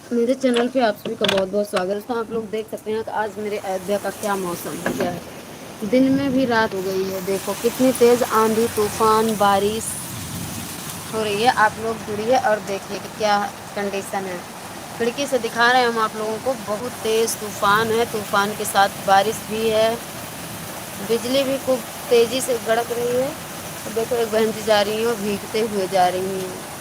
मेरे चैनल पे आप सभी का बहुत बहुत स्वागत है। तो आप लोग देख सकते हैं कि आज मेरे अयोध्या का क्या मौसम हो गया है। दिन में भी रात हो गई है। देखो कितनी तेज़ आंधी तूफान बारिश हो रही है। आप लोग जुड़िए और देखिए कि क्या कंडीशन है। खिड़की से दिखा रहे हैं हम आप लोगों को। बहुत तेज़ तूफान है, तूफान के साथ बारिश भी है, बिजली भी खूब तेज़ी से गड़क रही है। तो देखो एक बहन जी जा रही है, भीगते हुए जा रही हैं।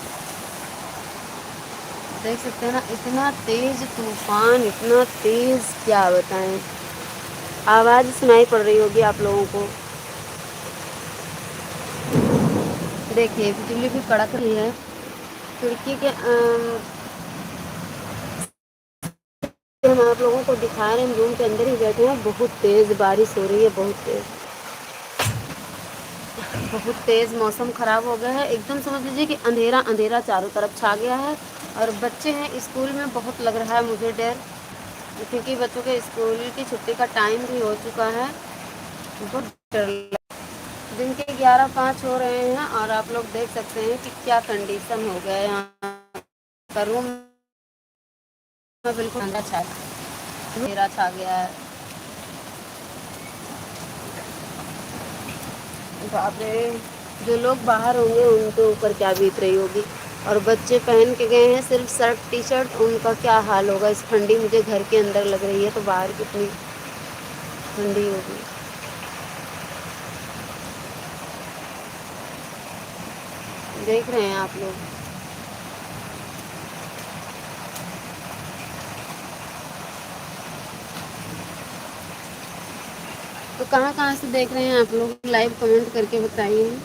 देख सकते हैं ना, इतना तेज तूफान, इतना तेज क्या बताएं। आवाज सुनाई पड़ रही होगी आप लोगों को। देखिए बिजली भी कड़क रही है। खिड़की के हम आप लोगों को दिखा रहे हैं, हम रूम के अंदर ही बैठे हैं। बहुत तेज बारिश हो रही है, बहुत तेज मौसम खराब हो गया है। एकदम समझ लीजिए कि अंधेरा अंधेरा चारों तरफ छा गया है। और बच्चे हैं स्कूल में, बहुत लग रहा है मुझे डर, क्योंकि बच्चों के स्कूल की छुट्टी का टाइम भी हो चुका है। बहुत डर लग, दिन के 11:05 हो रहे हैं और आप लोग देख सकते हैं कि क्या कंडीशन हो गया है। यहाँ का रूम में बिल्कुल अंधेरा छा गया है। बाप रे, जो लोग बाहर होंगे उनके ऊपर क्या बीत रही होगी। और बच्चे पहन के गए हैं सिर्फ शर्ट टी शर्ट, उनका क्या हाल होगा। इस ठंडी मुझे घर के अंदर लग रही है, तो बाहर कितनी ठंडी होगी। देख रहे हैं आप लोग। तो कहाँ कहाँ से देख रहे हैं आप लोग, लाइव कमेंट करके बताइए।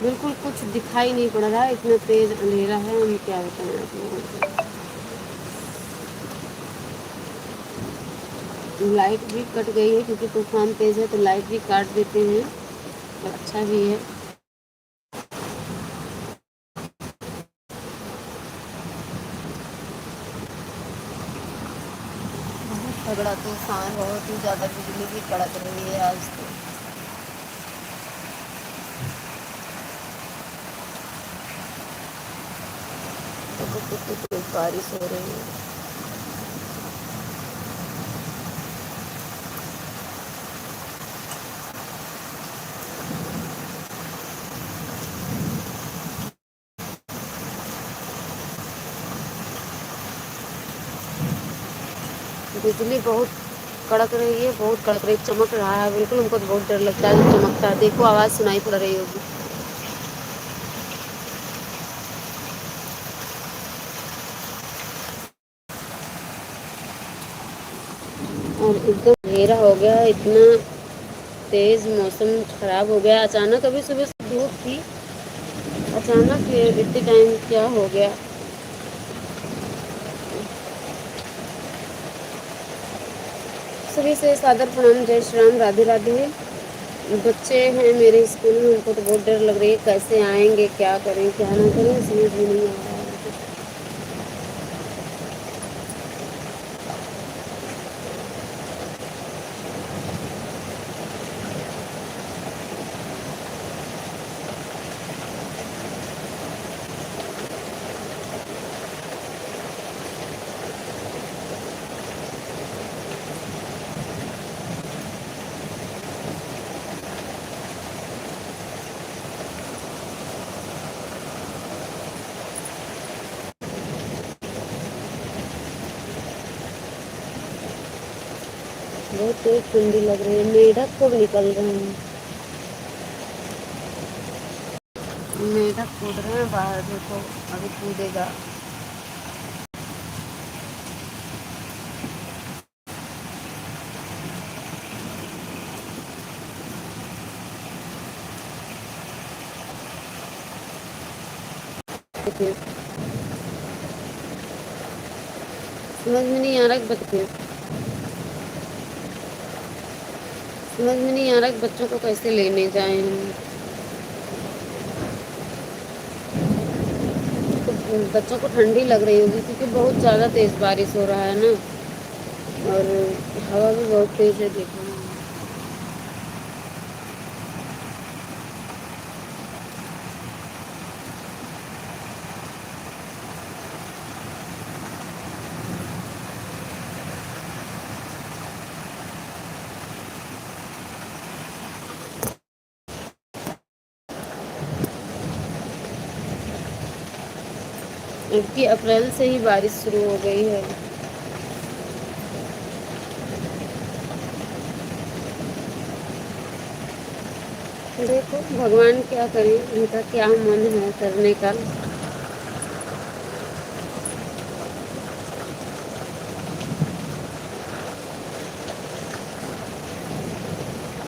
बिल्कुल कुछ दिखाई नहीं पड़ रहा है, इतना तेज अंधेरा है, हम क्या बताएं आप लोगों को। लाइट भी कट गई है क्योंकि तूफान तेज है, तो लाइट भी काट देते हैं, तो अच्छा भी है। बहुत तगड़ा तूफान, बहुत ही ज़्यादा बिजली भी कड़क रही है आज तो कितनी तेज बारिश हो रही है। बिजली बहुत कड़क रही है, बहुत कड़क रही, चमक रहा है बिल्कुल। हमको तो बहुत डर लगता है जब चमकता है। देखो आवाज़ सुनाई पड़ रही होगी। और एकदम अंधेरा हो गया है, इतना तेज मौसम खराब हो गया अचानक। अभी सुबह से धूप थी, अचानक इतने टाइम क्या हो गया। सभी से सादर प्रणाम, जय श्री राम, राधे राधे। बच्चे हैं मेरे स्कूल में, उनको तो बहुत डर लग रही है, कैसे आएंगे, क्या करें क्या ना करें, समझ में नहीं आ रहा है। बहुत तेज ठंडी लग रही है, मेढक खूब निकल रहे हैं। मेढक कूद रहे हैं बाहर, देखो अभी कूदेगा। समझ में नहीं आ रहा बच्चे, समझ में नहीं आ रहा कि बच्चों को कैसे लेने जाएं हम। तो बच्चों को ठंडी लग रही होगी क्योंकि बहुत ज़्यादा तेज़ बारिश हो रहा है ना, और हवा भी बहुत तेज़ है। देखो जबकि अप्रैल से ही बारिश शुरू हो गई है। देखो भगवान क्या करें, उनका क्या मन है करने का।